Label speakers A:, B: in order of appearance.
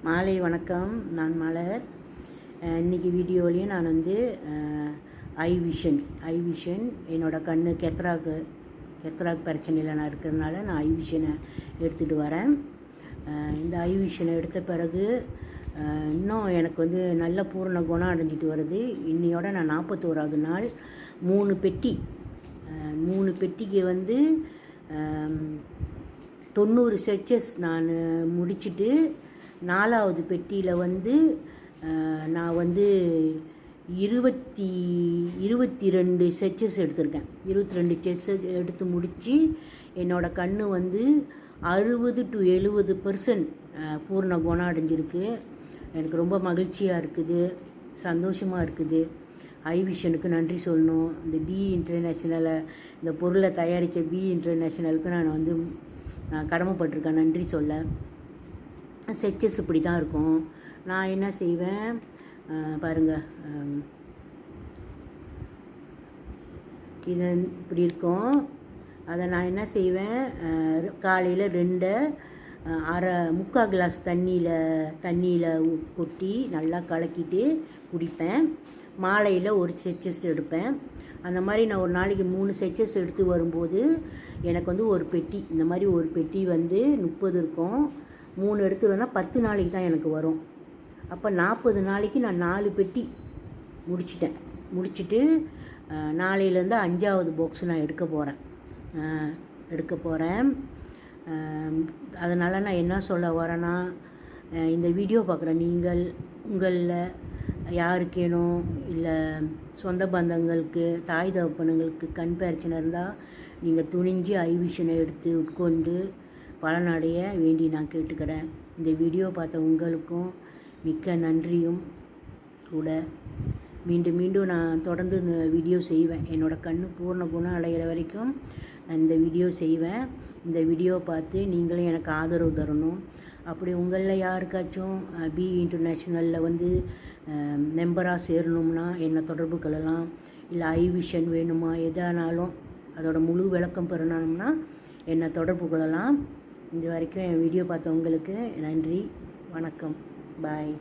A: மாலை வணக்கம். நான் மலர். இன்றைக்கி வீடியோலேயும் நான் வந்து ஐ விஷன் என்னோடய கண் கெத்ராக் பிரச்சனையில் நான் இருக்கிறதுனால நான் ஐ விஷனை எடுத்துகிட்டு வரேன். இந்த ஐ விஷனை எடுத்த பிறகு இன்னும் எனக்கு வந்து நல்ல பூரண குணம் அடைஞ்சிட்டு வருது. இன்னையோட நான் 41வது நாள் 3 பெட்டிக்கு வந்து 90 செச்சஸ் நான் முடிச்சுட்டு 4வது பெட்டியில் வந்து நான் வந்து 22 செச்சஸ் எடுத்திருக்கேன். 22 செச்சஸ் எடுத்து முடித்து என்னோடய கண் வந்து 60 to 70% பூர்ண குணம் அடைஞ்சிருக்கு. எனக்கு ரொம்ப மகிழ்ச்சியாக இருக்குது, சந்தோஷமாக இருக்குது. ஐ விஷனுக்கு நன்றி சொல்லணும். இந்த பி இன்டர்நேஷ்னலை இந்த பொருளை தயாரித்த பி இன்டர்நேஷ்னலுக்கு நான் கடமைப்பட்டிருக்கேன் நன்றி சொல்ல. செச்சஸ் இப்படி தான் இருக்கும். நான் என்ன செய்வேன் பாருங்கள், இது இப்படி இருக்கும். அதை நான் என்ன செய்வேன், காலையில் 2 முக்கால் கிளாஸ் தண்ணியில் கொட்டி நல்லா கலக்கிட்டு குடிப்பேன். மாலையில் ஒரு செச்சஸ் எடுப்பேன். அந்த மாதிரி நான் ஒரு நாளைக்கு 3 செச்சஸ் எடுத்து வரும்போது எனக்கு வந்து ஒரு பெட்டி, இந்த மாதிரி ஒரு பெட்டி வந்து 30 இருக்கும். 3 எடுத்துட்டோன்னா 10 நாளைக்கு தான் எனக்கு வரும். அப்போ 40 நாளைக்கு நான் 4 பெட்டி முடிச்சுட்டு நாளையிலேருந்து 5வது பாக்ஸ் நான் எடுக்க போகிறேன். அதனால் நான் என்ன சொல்ல வரேன்னா, இந்த வீடியோ பார்க்குற உங்களில் யாருக்கேனும் இல்லை சொந்த பந்தங்களுக்கு, தாய் தகப்பனுங்களுக்கு கண் பிரச்சனை இருந்தால் நீங்கள் துணிஞ்சு ஐ விஷனை எடுத்து உட்கொண்டு பலனடைய வேண்டி நான் கேட்டுக்கிறேன். இந்த வீடியோ பார்த்த உங்களுக்கும் மிக்க நன்றியும் கூட. மீண்டும் நான் தொடர்ந்து இந்த வீடியோ செய்வேன். என்னோடய கண் பூர்ண குணம் அடைகிற வரைக்கும் நான் இந்த வீடியோ செய்வேன். இந்த வீடியோ பார்த்து நீங்களும் எனக்கு ஆதரவு தரணும். அப்படி உங்களில் யாருக்காச்சும் பி இன்டர்நேஷ்னலில் வந்து மெம்பராக சேரணும்னா என்னை தொடர்பு கொள்ளலாம். இல்லை ஐ விஷன் வேணுமா, எதானாலும் அதோட முழு விளக்கம் பெறணும்னா என்னை தொடர்பு கொள்ளலாம். இது வரைக்கும் என் வீடியோ பார்த்தவங்களுக்கு நன்றி, வணக்கம், பாய்.